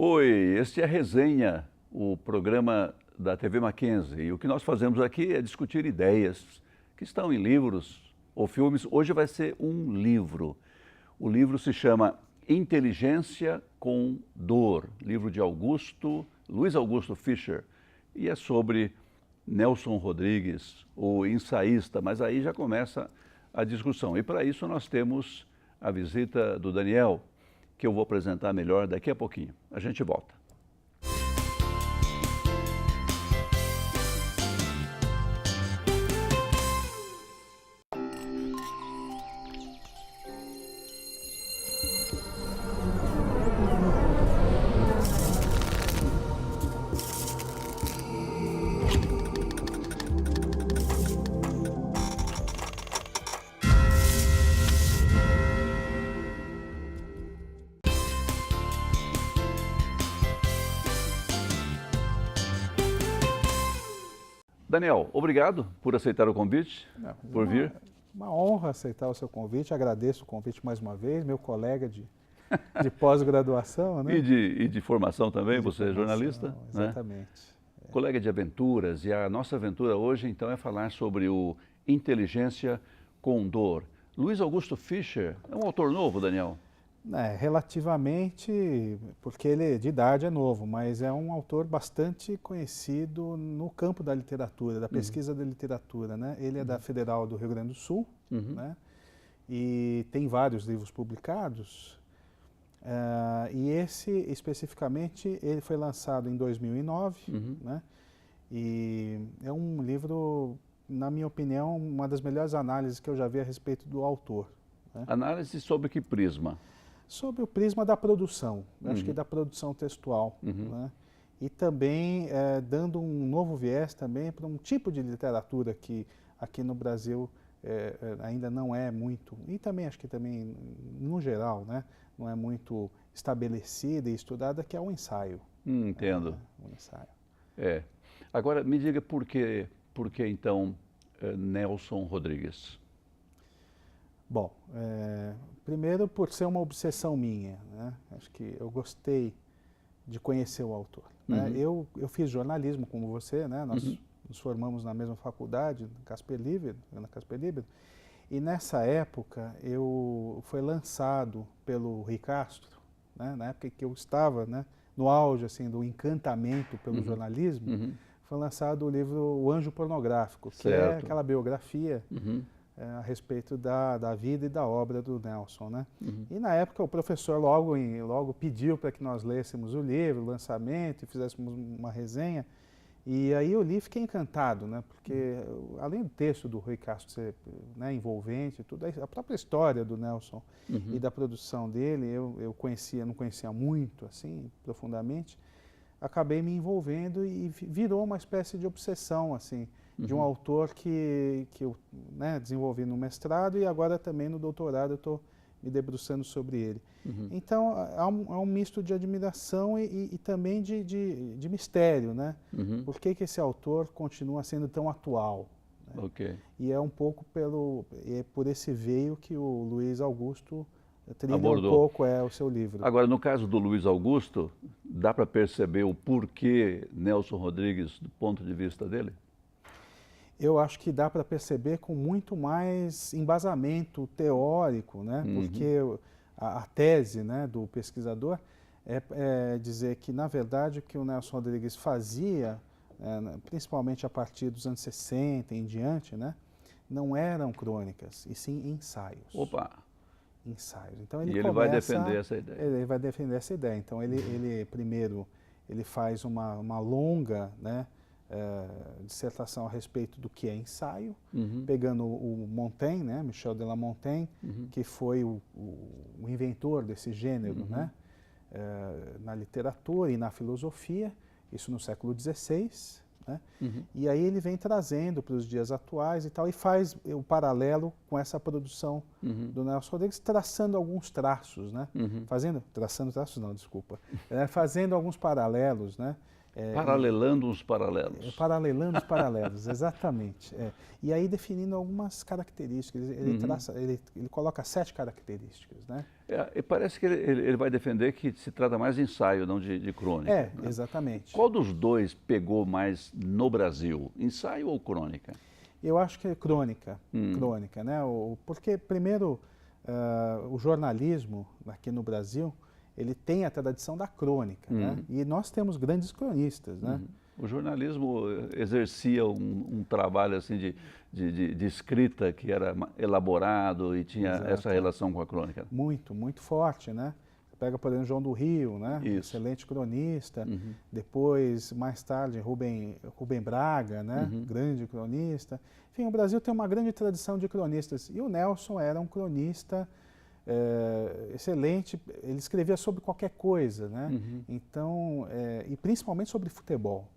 Oi, este é a Resenha, o programa da TV Mackenzie. E o que nós fazemos aqui é discutir ideias que estão em livros ou filmes. Hoje vai ser um livro. O livro se chama Inteligência com Dor, livro de Luiz Augusto Fischer. E é sobre Nelson Rodrigues, o ensaísta, mas aí já começa a discussão. E para isso nós temos a visita do Daniel, que eu vou apresentar melhor daqui a pouquinho. A gente volta. Daniel, obrigado por aceitar o convite, por vir. Uma honra aceitar o seu convite, agradeço o convite mais uma vez, meu colega de pós-graduação, né? E de formação também, você é jornalista, exatamente. Né? Colega de aventuras, e a nossa aventura hoje então é falar sobre o Inteligência com Dor. Luiz Augusto Fischer é um autor novo, Daniel? Relativamente, porque ele de idade é novo, mas é um autor bastante conhecido no campo da literatura, da pesquisa da literatura, né? Ele é da Federal do Rio Grande do Sul, né? E tem vários livros publicados. E esse, especificamente, ele foi lançado em 2009, né? E é um livro, na minha opinião, uma das melhores análises que eu já vi a respeito do autor, né? Análise sobre que prisma? Sobre o prisma da produção, acho que da produção textual, né? E também dando um novo viés também para um tipo de literatura que aqui no Brasil ainda não é muito, e também acho que também no geral, né, não é muito estabelecida e estudada, que é o ensaio. Entendo. O ensaio. Agora, me diga por que então Nelson Rodrigues? Bom, primeiro por ser uma obsessão minha, né? Acho que eu gostei de conhecer o autor, né? Eu fiz jornalismo como você, né? Nós nos formamos na mesma faculdade, na Casper Libero, e nessa época foi lançado pelo Rui Castro, né? Na época que eu estava, né, no auge assim, do encantamento pelo jornalismo, foi lançado o livro O Anjo Pornográfico, que é aquela biografia a respeito da vida e da obra do Nelson, né? E na época o professor logo pediu para que nós lêssemos o livro, o lançamento, e fizéssemos uma resenha. E aí eu li e fiquei encantado, né? Porque além do texto do Rui Castro ser, né, envolvente, tudo, a própria história do Nelson e da produção dele, eu não conhecia muito, assim, profundamente, acabei me envolvendo e virou uma espécie de obsessão, assim, de um autor que eu, né, desenvolvi no mestrado e agora também no doutorado eu estou me debruçando sobre ele. Então, há um misto de admiração e também de mistério, né? Por que esse autor continua sendo tão atual? Né? E é um pouco por esse veio que o Luiz Augusto trilha abordou um pouco o seu livro. Agora, no caso do Luiz Augusto, dá para perceber o porquê Nelson Rodrigues do ponto de vista dele? Eu acho que dá para perceber com muito mais embasamento teórico, né? Porque a tese, né, do pesquisador é dizer que, na verdade, o que o Nelson Rodrigues fazia, principalmente a partir dos anos 60 em diante, né, não eram crônicas, e sim ensaios. Opa! Ensaios. Então, ele vai defender essa ideia. Ele vai defender essa ideia. Então, ele primeiro, ele faz uma longa, né, dissertação a respeito do que é ensaio, pegando o Montaigne, né, Michel de La Montaigne, que foi o inventor desse gênero, né, na literatura e na filosofia, isso no século XVI, né, e aí ele vem trazendo para os dias atuais e tal, e faz o paralelo com essa produção do Nelson Rodrigues, traçando alguns traços, né, fazendo alguns paralelos, né, Paralelando os paralelos. Paralelando os paralelos, exatamente. E aí definindo algumas características, ele coloca 7 características, né? E parece que ele vai defender que se trata mais de ensaio, não de crônica. Né? Né? Exatamente. Qual dos dois pegou mais no Brasil, ensaio ou crônica? Eu acho que é crônica, né? Porque, primeiro, o jornalismo aqui no Brasil, ele tem a tradição da crônica, né? E nós temos grandes cronistas, né? O jornalismo exercia um trabalho assim de escrita que era elaborado e tinha essa relação com a crônica. Muito, muito forte, né? Pega, por exemplo, João do Rio, né? Excelente cronista. Depois, mais tarde, Rubem Braga, né? Grande cronista. Enfim, o Brasil tem uma grande tradição de cronistas. E o Nelson era um cronista excelente. Ele escrevia sobre qualquer coisa, né? Então, e principalmente sobre futebol,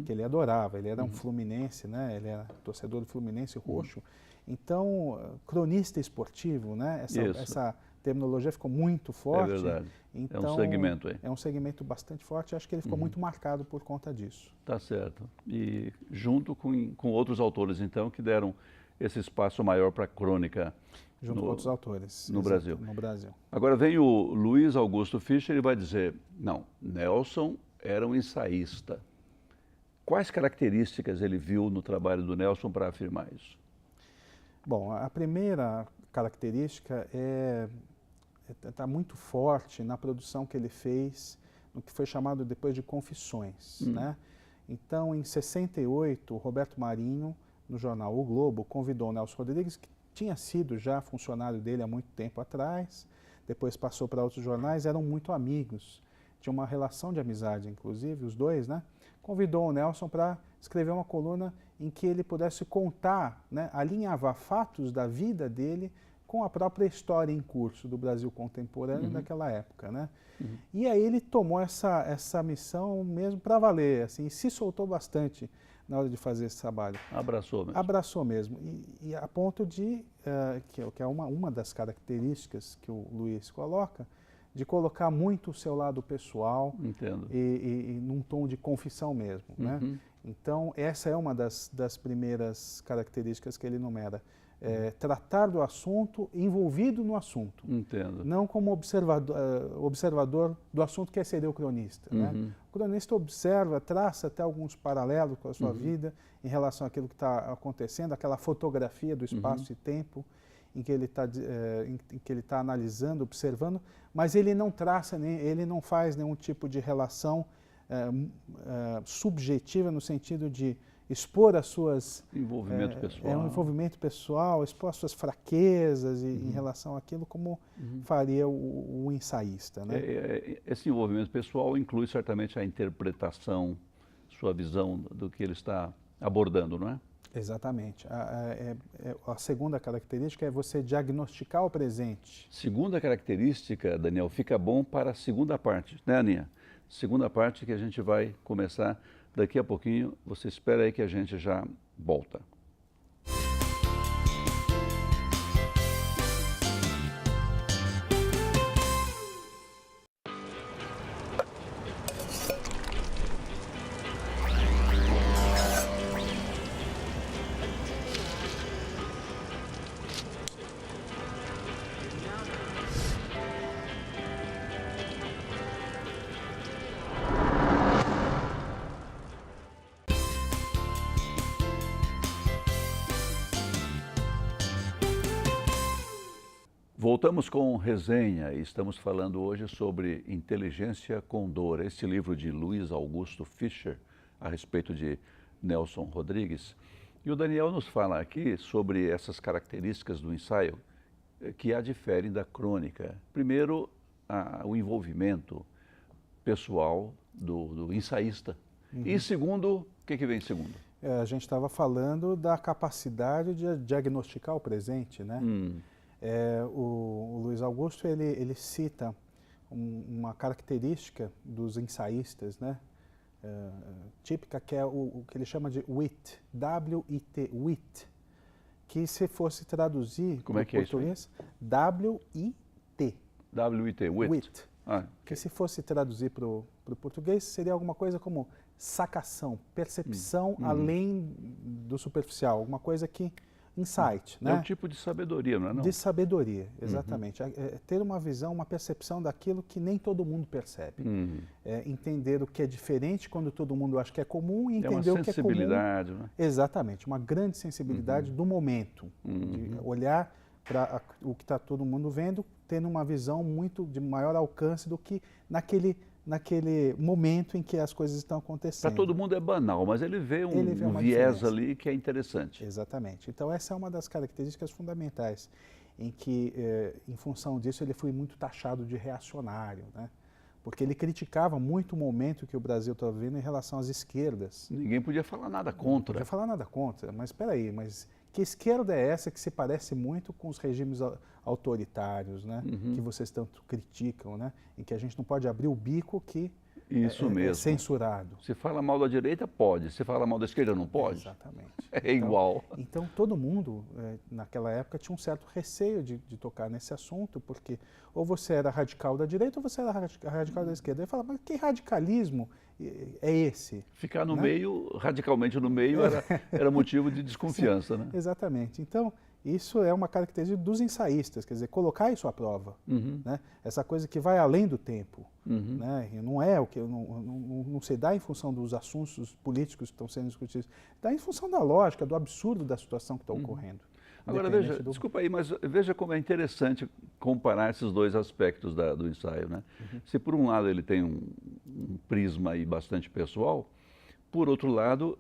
que ele adorava. Ele era um fluminense, né? Ele era torcedor do Fluminense roxo. Então, cronista esportivo, né? Essa terminologia ficou muito forte. É verdade. Então, é um segmento aí. É um segmento bastante forte. Acho que ele ficou muito marcado por conta disso. Tá certo. E junto com outros autores, então, que deram esse espaço maior para a crônica. Junto com outros autores. No Brasil. No Brasil. Agora vem o Luiz Augusto Fischer e vai dizer, não, Nelson era um ensaísta. Quais características ele viu no trabalho do Nelson para afirmar isso? Bom, a primeira característica está muito forte na produção que ele fez, no que foi chamado depois de Confissões, né? Então, em 68, o Roberto Marinho, no jornal O Globo, convidou o Nelson Rodrigues, que tinha sido já funcionário dele há muito tempo atrás, depois passou para outros jornais, eram muito amigos, tinha uma relação de amizade, inclusive, os dois, né? Convidou o Nelson para escrever uma coluna em que ele pudesse contar, né, alinhavar fatos da vida dele com a própria história em curso do Brasil contemporâneo daquela época, né? E aí ele tomou essa missão mesmo para valer, assim, e se soltou bastante na hora de fazer esse trabalho. Abraçou mesmo. Abraçou mesmo. E a ponto de, que é uma das características que o Luiz coloca, de colocar muito o seu lado pessoal. Entendo. E num tom de confissão mesmo, né? Então, essa é uma das primeiras características que ele enumera. Tratar do assunto envolvido no assunto. Entendo. Não como observador do assunto que seria o cronista. Né? O cronista observa, traça até algus paralelos com a sua vida em relação àquilo que está acontecendo, aquela fotografia do espaço e tempo em que ele está analisando, observando, mas ele não traça, ele não faz nenhum tipo de relação subjetiva no sentido de expor as suas... Envolvimento pessoal. Um envolvimento pessoal, expor as suas fraquezas em relação àquilo como faria o ensaísta. Né? Esse envolvimento pessoal inclui certamente a interpretação, sua visão do que ele está abordando, não é? Exatamente. A segunda característica é você diagnosticar o presente. Segunda característica, Daniel, fica bom para a segunda parte, né, Aninha? Segunda parte que a gente vai começar daqui a pouquinho. Você espera aí que a gente já volta. Voltamos com resenha e estamos falando hoje sobre Inteligência com Dor, este livro de Luiz Augusto Fischer, a respeito de Nelson Rodrigues. E o Daniel nos fala aqui sobre essas características do ensaio que a diferem da crônica. Primeiro, o envolvimento pessoal do ensaísta. E segundo, o que vem segundo? A gente estava falando da capacidade de diagnosticar o presente, né? O Luiz Augusto, ele cita uma característica dos ensaístas, né? Típica, que é o que ele chama de wit, W-I-T, wit, que se fosse traduzir como é que português, W-I-T. W-I-T, wit. Que se fosse traduzir para o português, seria alguma coisa como sacação, percepção além do superficial, alguma coisa que insight, né? É um tipo de sabedoria, não é? Não? De sabedoria, exatamente. Ter uma visão, uma percepção daquilo que nem todo mundo percebe. Entender o que é diferente quando todo mundo acha que é comum e entender o que é comum. Uma sensibilidade, né? Exatamente, uma grande sensibilidade do momento, de olhar para o que está todo mundo vendo, tendo uma visão muito de maior alcance do que naquele momento em que as coisas estão acontecendo. Para todo mundo é banal, mas ele vê um viés diferença ali que é interessante. Exatamente. Então essa é uma das características fundamentais em que, em função disso, ele foi muito taxado de reacionário, né? Porque ele criticava muito o momento que o Brasil estava vivendo em relação às esquerdas. Ninguém podia falar nada contra. Não podia falar nada contra, mas espera aí, mas que esquerda é essa que se parece muito com os regimes autoritários, né? Que vocês tanto criticam, né? Em que a gente não pode abrir o bico que Isso mesmo. é censurado. Se fala mal da direita, pode. Se fala mal da esquerda, não pode? Exatamente. É igual. Então todo mundo, naquela época, tinha um certo receio de tocar nesse assunto, porque ou você era radical da direita ou você era radical da esquerda. Ele falava, mas que radicalismo é esse? Ficar no meio, radicalmente no meio, era motivo de desconfiança, né? Exatamente. Então, isso é uma característica dos ensaístas, quer dizer, colocar isso à prova, né? Essa coisa que vai além do tempo, né? E não é o que não se dá em função dos assuntos políticos que estão sendo discutidos, dá em função da lógica, do absurdo da situação que está ocorrendo. Agora veja, desculpa aí, mas veja como é interessante comparar esses dois aspectos do ensaio, né? Se por um lado ele tem um prisma aí bastante pessoal, por outro lado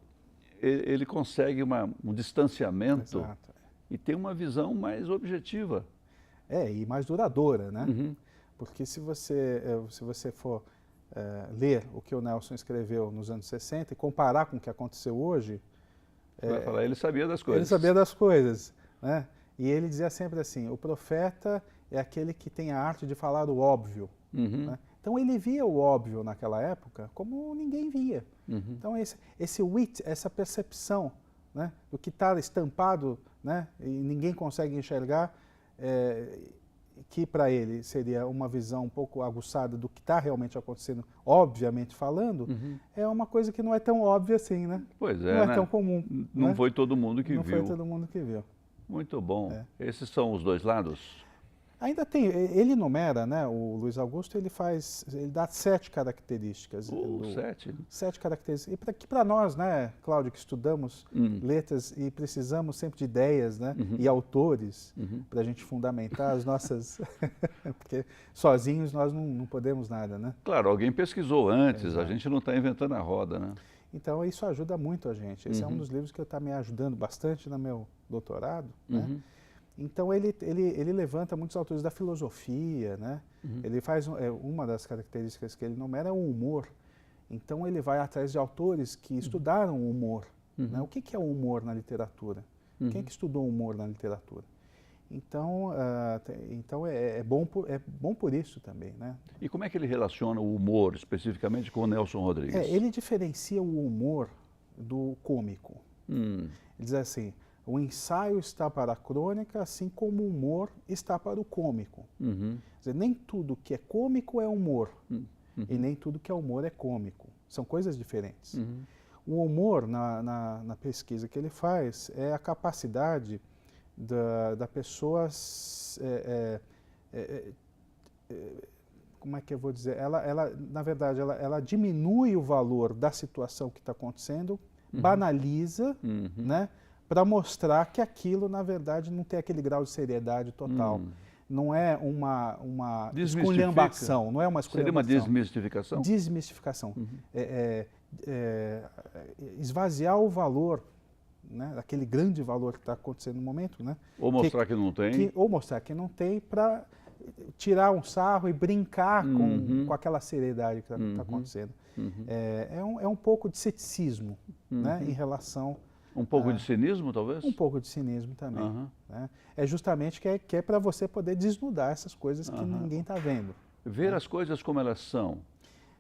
ele consegue um distanciamento. Exato. E tem uma visão mais objetiva. E mais duradoura, né? Porque se você for ler o que o Nelson escreveu nos anos 60 e comparar com o que aconteceu hoje... Você vai falar, ele sabia das coisas. Ele sabia das coisas, né? E ele dizia sempre assim, o profeta é aquele que tem a arte de falar o óbvio. Né? Então ele via o óbvio naquela época como ninguém via. Então esse wit, essa percepção, né, do que está estampado, né, e ninguém consegue enxergar, que para ele seria uma visão um pouco aguçada do que está realmente acontecendo, obviamente falando, é uma coisa que não é tão óbvia assim, né? Pois é, não né? É tão comum. Não né? foi todo mundo que não viu. Não foi todo mundo que viu. Muito bom. Esses são os dois lados? Ainda tem, ele enumera, né, o Luiz Augusto, ele dá 7 características. 7? 7 características. E que para nós, né, Cláudio, que estudamos letras e precisamos sempre de ideias, né, e autores para a gente fundamentar as nossas... Porque sozinhos nós não podemos nada, né? Claro, alguém pesquisou antes, a gente não está inventando a roda, né? Então isso ajuda muito a gente. Esse é um dos livros que está me ajudando bastante no meu doutorado, né? Então ele levanta muitos autores da filosofia, né? Ele faz uma das características que ele enumera é o humor. Então ele vai atrás de autores que estudaram o humor. Né? O que é o humor na literatura? Quem é que estudou o humor na literatura? Então, é bom por isso também, né? E como é que ele relaciona o humor especificamente com o Nelson Rodrigues? Ele diferencia o humor do cômico. Ele diz assim, o ensaio está para a crônica, assim como o humor está para o cômico. Quer dizer, nem tudo que é cômico é humor, e nem tudo que é humor é cômico. São coisas diferentes. O humor, na pesquisa que ele faz, é a capacidade da pessoa... como é que eu vou dizer? Na verdade, ela diminui o valor da situação que está acontecendo, banaliza, né? Para mostrar que aquilo, na verdade, não tem aquele grau de seriedade total. Não é uma esculhambação, não é uma esculhambação. Seria uma desmistificação? Desmistificação. Esvaziar o valor, né, aquele grande valor que está acontecendo no momento. Né? Ou mostrar que não tem. Ou mostrar que não tem para tirar um sarro e brincar com aquela seriedade que está acontecendo. É um pouco de ceticismo, né, em relação... Um pouco de cinismo, talvez? Um pouco de cinismo também. Né? É justamente que é para você poder desnudar essas coisas que ninguém está vendo. Ver as coisas como elas são.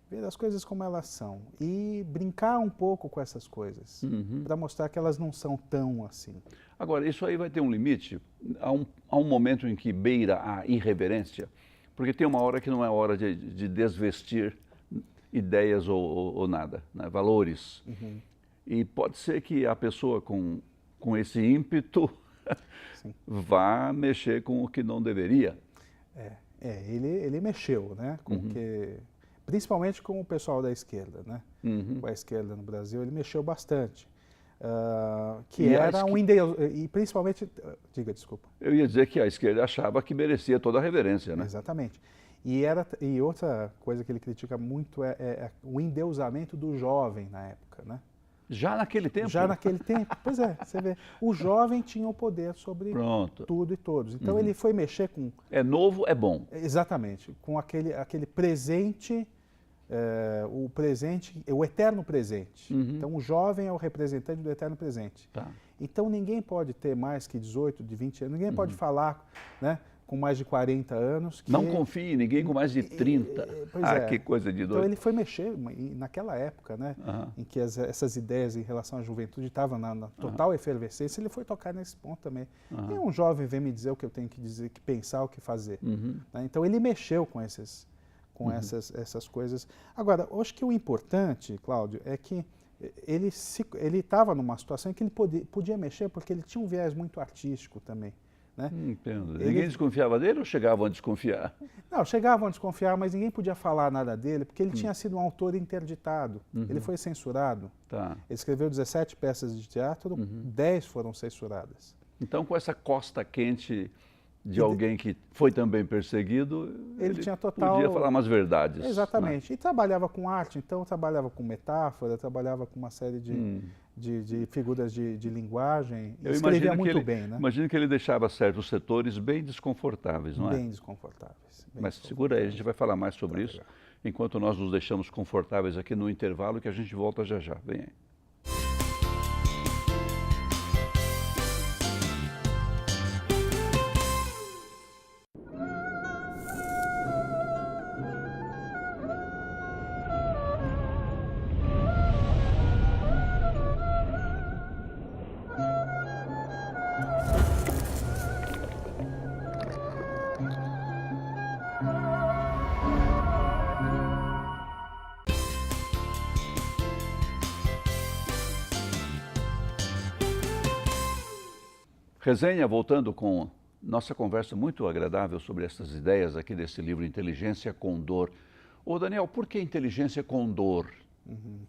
Ver as coisas como elas são. E brincar um pouco com essas coisas. Para mostrar que elas não são tão assim. Agora, isso aí vai ter um limite? Há um momento em que beira a irreverência? Porque tem uma hora que não é hora de desvestir ideias ou nada, né? Valores. Uhum. E pode ser que a pessoa com esse ímpeto vá mexer com o que não deveria. Ele mexeu, né? Principalmente com o pessoal da esquerda, né? Com a esquerda no Brasil, ele mexeu bastante. E principalmente, diga, desculpa. Eu ia dizer que a esquerda achava que merecia toda a reverência, né? Exatamente. E outra coisa que ele critica muito é o endeusamento do jovem na época, né? Já naquele tempo? Já naquele tempo, pois é, você vê. O jovem tinha o poder sobre tudo e todos. Então ele foi mexer com... É novo, é bom. Exatamente, com aquele presente, o eterno presente. Então o jovem é o representante do eterno presente. Tá. Então ninguém pode ter mais que 18, de 20 anos, ninguém pode falar, né, com mais de 40 anos. Não confie em ninguém com mais de 30. Que coisa de doido. Então ele foi mexer naquela época, né, em que essas ideias em relação à juventude estavam na total efervescência, ele foi tocar nesse ponto também. E um jovem vem me dizer o que eu tenho que dizer, que pensar, o que fazer. Né? Então ele mexeu com essas coisas. Agora, eu acho que o importante, Cláudio, é que ele estava numa situação em que ele podia mexer porque ele tinha um viés muito artístico também. Né? Entendo. Ninguém desconfiava dele ou chegavam a desconfiar? Não, chegavam a desconfiar, mas ninguém podia falar nada dele, porque ele tinha sido um autor interditado. Ele foi censurado. Tá. Ele escreveu 17 peças de teatro, 10 foram censuradas. Então, com essa costa quente de alguém que foi também perseguido, ele tinha total... podia falar umas verdades. Exatamente. Né? E trabalhava com arte, então trabalhava com metáfora, trabalhava com uma série de figuras de linguagem. E escrevia muito bem, né? Imagino que ele deixava certos setores bem desconfortáveis, não é? Bem desconfortáveis. Mas segura aí, a gente vai falar mais sobre isso, enquanto nós nos deixamos confortáveis aqui no intervalo, que a gente volta já já. Vem aí. Resenha, voltando com nossa conversa muito agradável sobre essas ideias aqui desse livro Inteligência com Dor. Ô Daniel, por que inteligência com dor?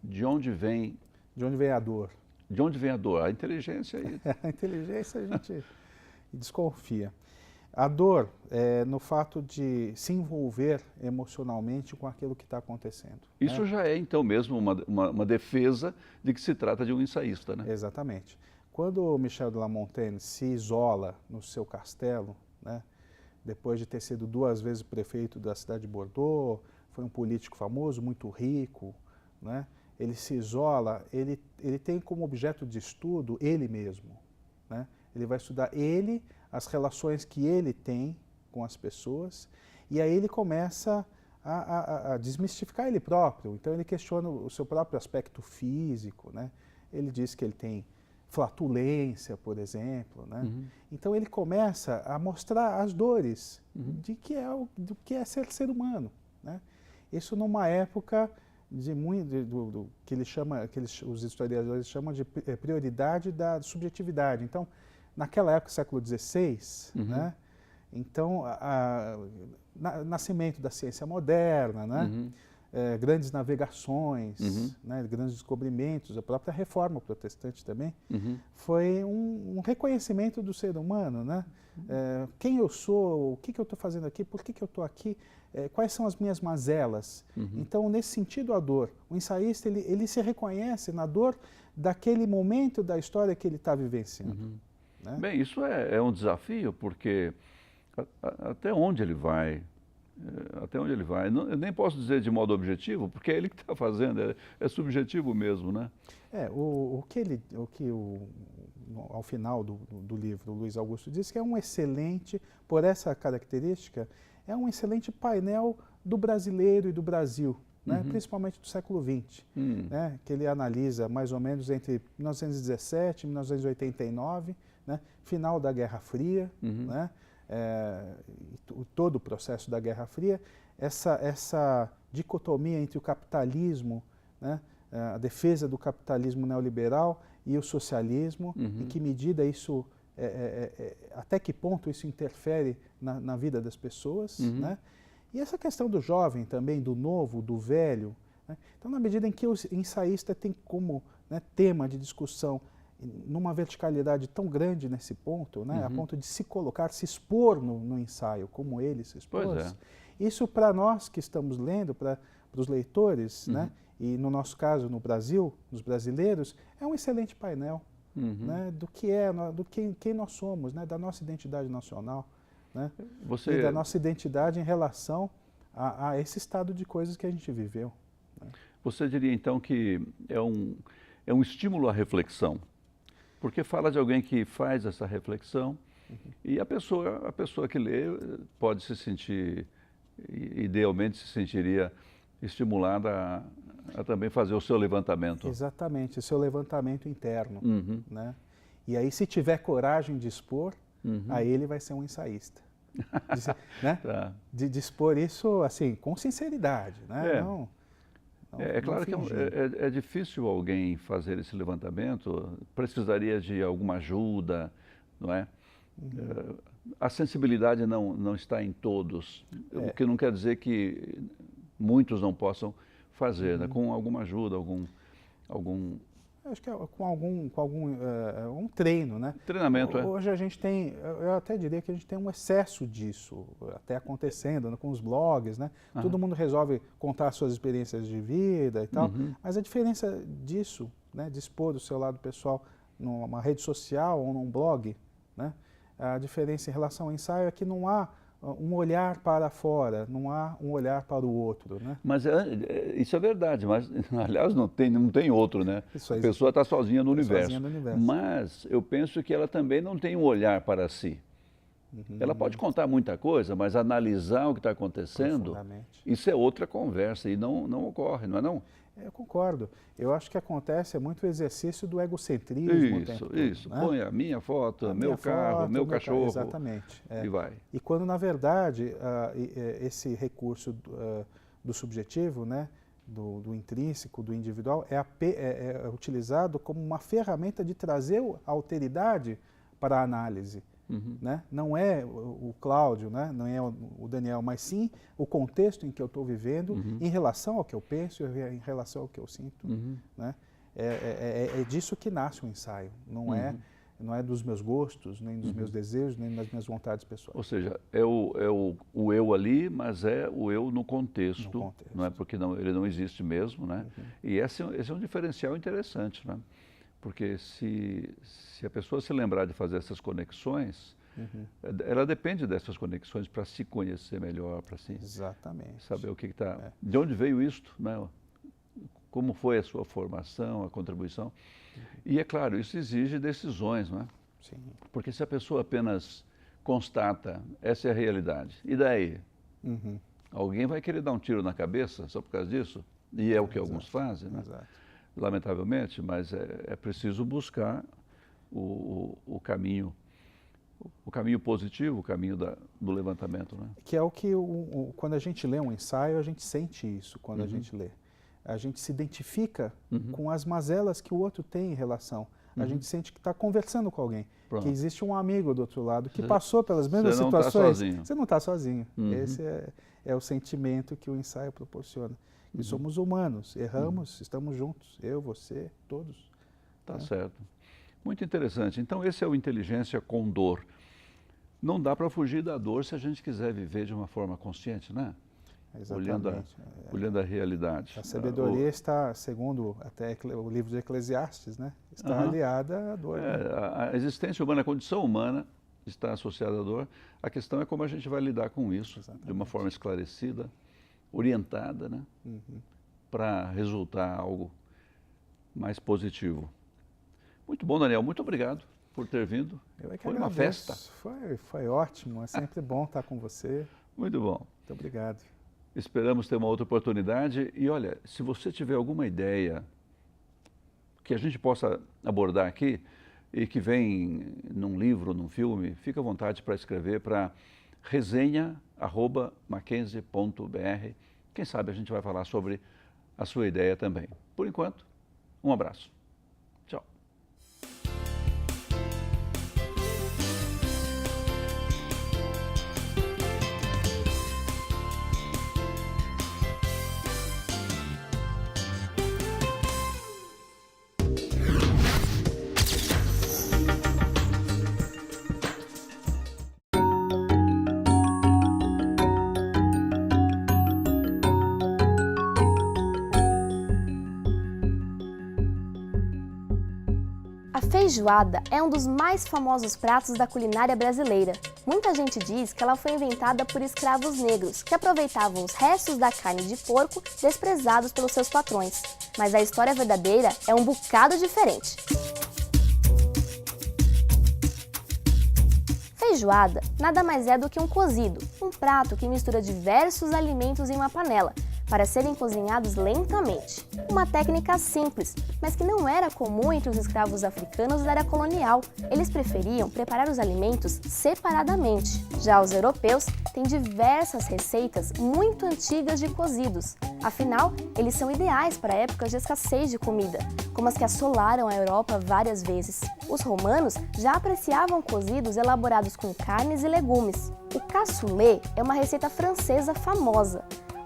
De onde vem... De onde vem a dor? De onde vem a dor? A inteligência... A inteligência a gente desconfia. A dor é no fato de se envolver emocionalmente com aquilo que está acontecendo. Isso, né? Já é, então, mesmo uma defesa de que se trata de um ensaísta, né? Exatamente. Quando Michel de La Montaigne se isola no seu castelo, né, depois de ter sido 2 vezes prefeito da cidade de Bordeaux, foi um político famoso, muito rico, né, ele se isola, ele tem como objeto de estudo ele mesmo. Né, ele vai estudar as relações que ele tem com as pessoas, e aí ele começa a desmistificar ele próprio. Então ele questiona o seu próprio aspecto físico, né, ele diz que ele tem flatulência, por exemplo, né? Então ele começa a mostrar as dores do que é ser humano, né? Isso numa época que ele chama, os historiadores chamam de prioridade da subjetividade. Então, naquela época, século XVI, né? Então, nascimento da ciência moderna, né? Grandes navegações, né, grandes descobrimentos, a própria reforma protestante também, foi um reconhecimento do ser humano, né? Quem eu sou, o que eu estou fazendo aqui, por que eu estou aqui, quais são as minhas mazelas. Então, nesse sentido, a dor. O ensaísta, ele se reconhece na dor daquele momento da história que ele está vivenciando. Né? Bem, isso é um desafio, porque até onde ele vai? Até onde ele vai? Eu nem posso dizer de modo objetivo, porque é ele que está fazendo, é subjetivo mesmo, né? Ao final do livro, o Luiz Augusto diz que é um excelente, por essa característica, é um excelente painel do brasileiro e do Brasil, né? Principalmente do século XX, né? Que ele analisa mais ou menos entre 1917 e 1989, né? Final da Guerra Fria, né? todo o processo da Guerra Fria, essa dicotomia entre o capitalismo, né, a defesa do capitalismo neoliberal e o socialismo, em que medida isso, até que ponto isso interfere na vida das pessoas, né? E essa questão do jovem também, do novo, do velho, né? Então, na medida em que o ensaísta tem como, né, tema de discussão numa verticalidade tão grande nesse ponto, né, a ponto de se colocar, se expor no ensaio, como ele se expôs, isso para nós que estamos lendo, para os leitores, né, e no nosso caso no Brasil, nos brasileiros, é um excelente painel, né, quem nós somos, né, da nossa identidade nacional, né, e da nossa identidade em relação a esse estado de coisas que a gente viveu. Né. Você diria então que é um estímulo à reflexão, porque fala de alguém que faz essa reflexão e a pessoa que lê pode se sentir, idealmente se sentiria estimulada a também fazer o seu levantamento. Exatamente, o seu levantamento interno, né? E aí, se tiver coragem de expor, aí ele vai ser um ensaísta. Né? Tá. De expor isso, assim, com sinceridade, né? É claro que é difícil alguém fazer esse levantamento, precisaria de alguma ajuda, não é? A sensibilidade não está em todos, o que não quer dizer que muitos não possam fazer, né? Com alguma ajuda, algum acho que é com algum um treino, né? Treinamento, Hoje a gente tem, eu até diria que a gente tem um excesso disso, até acontecendo, né, com os blogs, né? Todo mundo resolve contar suas experiências de vida e tal, mas a diferença disso, né, de expor o seu lado pessoal numa rede social ou num blog, né? A diferença em relação ao ensaio é que não há um olhar para fora, não há um olhar para o outro, né? Mas isso é verdade, mas aliás não tem outro, né? A pessoa está sozinha no universo. Mas eu penso que ela também não tem um olhar para si. Ela pode contar muita coisa, mas analisar o que está acontecendo, isso é outra conversa e não ocorre, não é não? Eu concordo. Eu acho que acontece muito o exercício do egocentrismo. Isso. Né? Põe a minha foto, meu carro, meu cachorro. Exatamente. E vai. E quando, na verdade, esse recurso do subjetivo, né, do intrínseco, do individual, é utilizado como uma ferramenta de trazer a alteridade para a análise. Né? Não é o Cláudio, né? Não é o Daniel, mas sim o contexto em que eu estou vivendo em relação ao que eu penso, em relação ao que eu sinto. Né? É disso que nasce o ensaio, não é dos meus gostos, nem dos meus desejos, nem das minhas vontades pessoais. Ou seja, é o eu ali, mas é o eu no contexto, não é? Porque ele não existe mesmo, né? E esse é um diferencial interessante, né? Porque se a pessoa se lembrar de fazer essas conexões, ela depende dessas conexões para se conhecer melhor, para saber o que está... De onde veio isto, né? Como foi a sua formação, a contribuição. E é claro, isso exige decisões, não é? Sim. Porque se a pessoa apenas constata, essa é a realidade, e daí? Alguém vai querer dar um tiro na cabeça só por causa disso? E é o que alguns fazem, né? Lamentavelmente, mas é preciso buscar o caminho positivo, o caminho do levantamento, né? Que é o que, quando a gente lê um ensaio, a gente sente isso quando a gente lê. A gente se identifica com as mazelas que o outro tem em relação. A gente sente que está conversando com alguém, que existe um amigo do outro lado que passou pelas mesmas situações. Você não está sozinho. Esse é o sentimento que o ensaio proporciona. E somos humanos, erramos, estamos juntos, eu, você, todos. Tá certo. Muito interessante. Então, esse é o Inteligência com Dor. Não dá para fugir da dor se a gente quiser viver de uma forma consciente, né? Exatamente. Olhando a realidade. A sabedoria está, segundo até o livro de Eclesiastes, né? Está aliada à dor. Né? A existência humana, a condição humana está associada à dor. A questão é como a gente vai lidar com isso de uma forma esclarecida, orientada, né? Para resultar algo mais positivo. Muito bom, Daniel. Muito obrigado por ter vindo. Eu é que foi agradeço. Uma festa. Foi ótimo. É sempre bom estar com você. Muito bom. Muito obrigado. Esperamos ter uma outra oportunidade. E olha, se você tiver alguma ideia que a gente possa abordar aqui, e que vem num livro, num filme, fica à vontade para escrever para resenha@mackenzie.br. Quem sabe a gente vai falar sobre a sua ideia também. Por enquanto, um abraço. Tchau. A feijoada é um dos mais famosos pratos da culinária brasileira. Muita gente diz que ela foi inventada por escravos negros, que aproveitavam os restos da carne de porco desprezados pelos seus patrões. Mas a história verdadeira é um bocado diferente. Feijoada nada mais é do que um cozido, um prato que mistura diversos alimentos em uma panela, para serem cozinhados lentamente. Uma técnica simples, mas que não era comum entre os escravos africanos da era colonial. Eles preferiam preparar os alimentos separadamente. Já os europeus têm diversas receitas muito antigas de cozidos. Afinal, eles são ideais para épocas de escassez de comida, como as que assolaram a Europa várias vezes. Os romanos já apreciavam cozidos elaborados com carnes e legumes. O cassoulet é uma receita francesa famosa,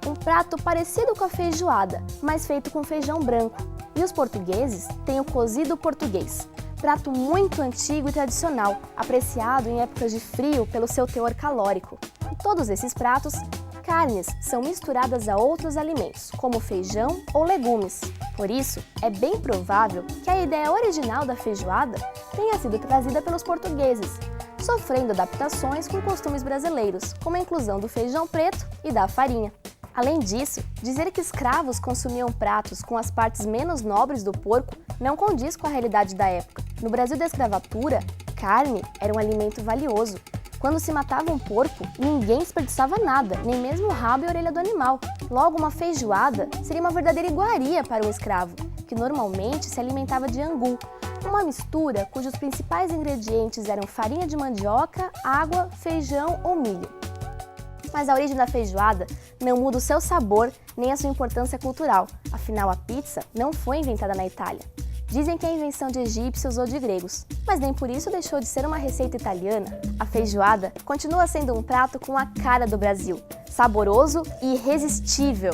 um prato parecido com a feijoada, mas feito com feijão branco. E os portugueses têm o cozido português, prato muito antigo e tradicional, apreciado em épocas de frio pelo seu teor calórico. Em todos esses pratos, carnes são misturadas a outros alimentos, como feijão ou legumes. Por isso, é bem provável que a ideia original da feijoada tenha sido trazida pelos portugueses, sofrendo adaptações com costumes brasileiros, como a inclusão do feijão preto e da farinha. Além disso, dizer que escravos consumiam pratos com as partes menos nobres do porco não condiz com a realidade da época. No Brasil da escravatura, carne era um alimento valioso. Quando se matava um porco, ninguém desperdiçava nada, nem mesmo o rabo e a orelha do animal. Logo, uma feijoada seria uma verdadeira iguaria para um escravo, que normalmente se alimentava de angu, uma mistura cujos principais ingredientes eram farinha de mandioca, água, feijão ou milho. Mas a origem da feijoada não muda o seu sabor nem a sua importância cultural, afinal a pizza não foi inventada na Itália. Dizem que é invenção de egípcios ou de gregos, mas nem por isso deixou de ser uma receita italiana. A feijoada continua sendo um prato com a cara do Brasil, saboroso e irresistível.